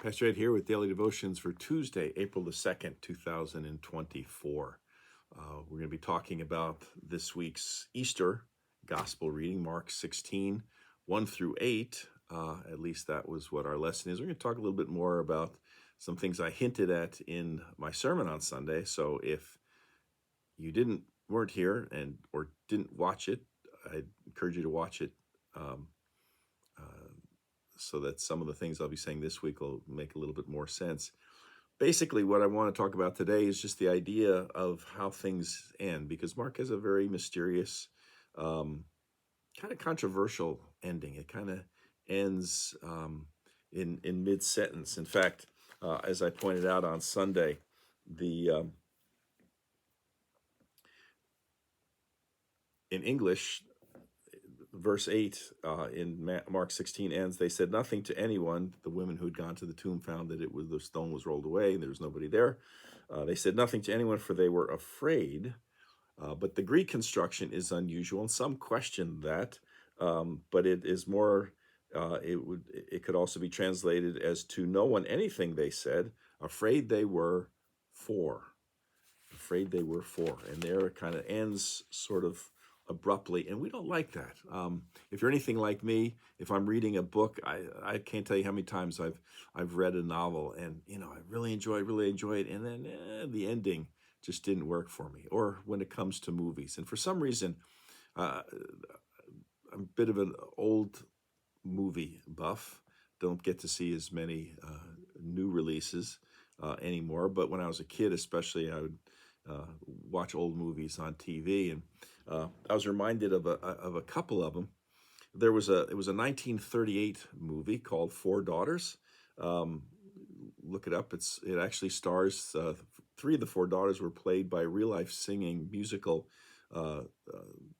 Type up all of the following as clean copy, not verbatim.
Pastor Ed here with Daily Devotions for Tuesday, April the 2nd, 2024. We're going to be talking about this week's Easter Gospel reading, Mark 16, 1 through 8. At least that was what our lesson is. We're going to talk a little bit more about some things I hinted at in my sermon on Sunday. So if you weren't here or didn't watch it, I encourage you to watch it. So that some of the things I'll be saying this week will make a little bit more sense. Basically, what I want to talk about today is just the idea of how things end, because Mark has a very mysterious, kind of controversial ending. It kind of ends in mid-sentence. In fact, as I pointed out on Sunday, in English, verse 8 in Mark 16 ends, they said nothing to anyone. The women who had gone to the tomb found that the stone was rolled away and there was nobody there. They said nothing to anyone, for they were afraid. But the Greek construction is unusual, and some question that, but it is more, it could also be translated as to no one anything they said, afraid they were for. Afraid they were for. And there it kind of ends sort of abruptly, and we don't like that. If you're anything like me, if I'm reading a book, I can't tell you how many times I've read a novel and I really enjoy it, and then the ending just didn't work for me. Or when it comes to movies, and for some reason, I'm a bit of an old movie buff. Don't get to see as many new releases anymore. But when I was a kid, especially, I would watch old movies on TV, and I was reminded of a couple of them. It was a 1938 movie called Four Daughters. Look it up. It actually stars three of the four daughters were played by real life singing musical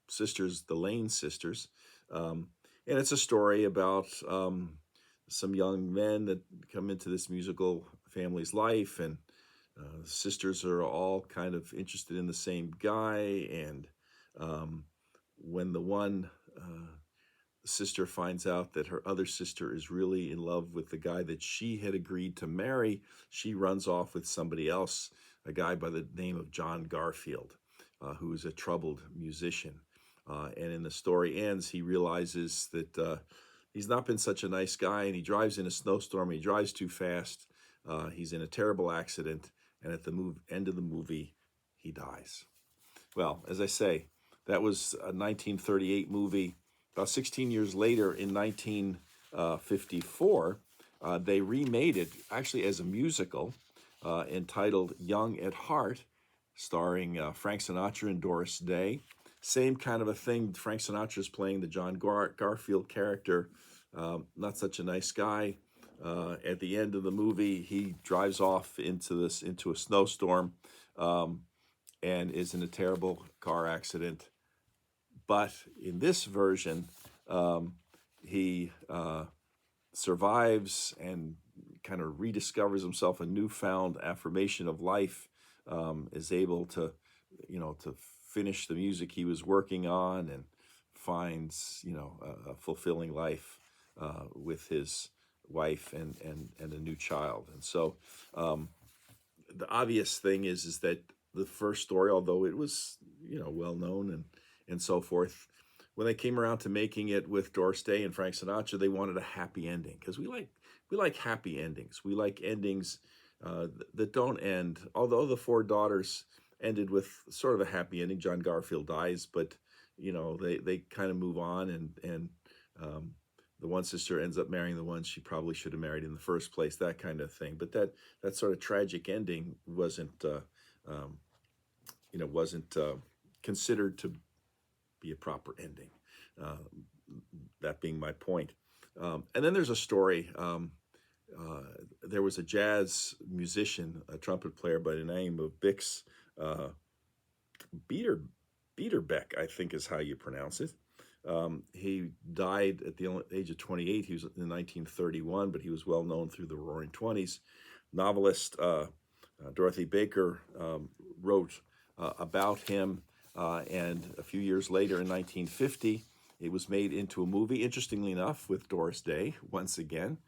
sisters, the Lane sisters, and it's a story about some young men that come into this musical family's life, and the sisters are all kind of interested in the same guy, and when the one sister finds out that her other sister is really in love with the guy that she had agreed to marry, she runs off with somebody else, a guy by the name of John Garfield, who is a troubled musician. And in the story ends, he realizes that he's not been such a nice guy, and he drives in a snowstorm, he drives too fast, he's in a terrible accident, and at the end of the movie, he dies. Well, as I say, that was a 1938 movie. About 16 years later, in 1954, they remade it actually as a musical entitled Young at Heart, starring Frank Sinatra and Doris Day. Same kind of a thing. Frank Sinatra's playing the John Garfield character, not such a nice guy. At the end of the movie, he drives off into a snowstorm and is in a terrible car accident. But in this version, he survives and kind of rediscovers himself, a newfound affirmation of life, is able to, to finish the music he was working on, and finds, a fulfilling life with his wife and a new child. And so the obvious thing is that the first story, although it was, well known and so forth, when they came around to making it with Doris Day and Frank Sinatra, they wanted a happy ending, because we like happy endings. We like endings that don't end. Although the Four Daughters ended with sort of a happy ending, John Garfield dies, but they kind of move on, and the one sister ends up marrying the one she probably should have married in the first place, that kind of thing. But that sort of tragic ending wasn't considered to be a proper ending. That being my point. And then there's a story. There was a jazz musician, a trumpet player by the name of Bix Beiderbecke, I think is how you pronounce it. He died at the age of 28. He was in 1931, but he was well known through the Roaring Twenties. Novelist Dorothy Baker wrote about him, and a few years later, in 1950, it was made into a movie, interestingly enough, with Doris Day once again.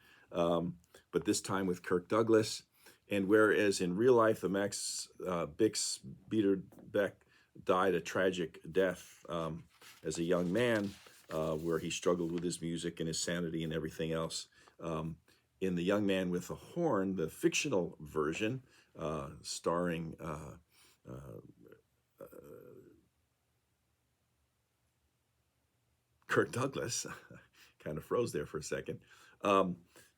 but this time with Kirk Douglas. And whereas in real life, the Max Bix Bieterbeck died a tragic death as a young man, where he struggled with his music and his sanity and everything else. In The Young Man with a Horn, the fictional version, starring Kirk Douglas, kind of froze there for a second.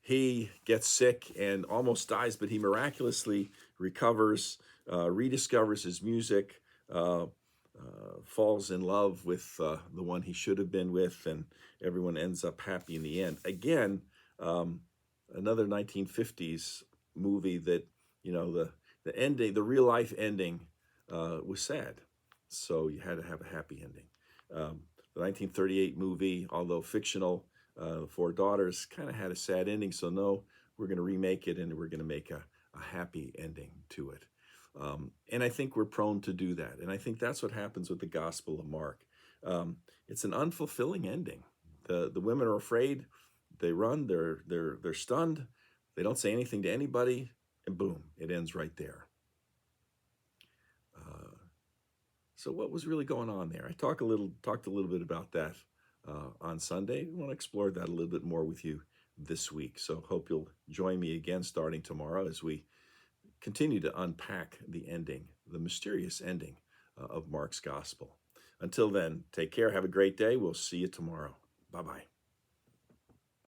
He gets sick and almost dies, but he miraculously recovers, rediscovers his music, falls in love with the one he should have been with, and everyone ends up happy in the end. Again, another 1950s movie that, the ending, the real life ending, was sad. So you had to have a happy ending. The 1938 movie, although fictional, Four Daughters, kind of had a sad ending. So no, we're going to remake it and we're going to make a happy ending to it. And I think we're prone to do that. And I think that's what happens with the Gospel of Mark. It's an unfulfilling ending. The women are afraid. They run. They're stunned. They don't say anything to anybody, and boom, it ends right there. So what was really going on there? I talked a little bit about that on Sunday. I want to explore that a little bit more with you this week. So hope you'll join me again starting tomorrow as we continue to unpack the ending, the mysterious ending of Mark's Gospel. Until then, take care. Have a great day. We'll see you tomorrow. Bye-bye.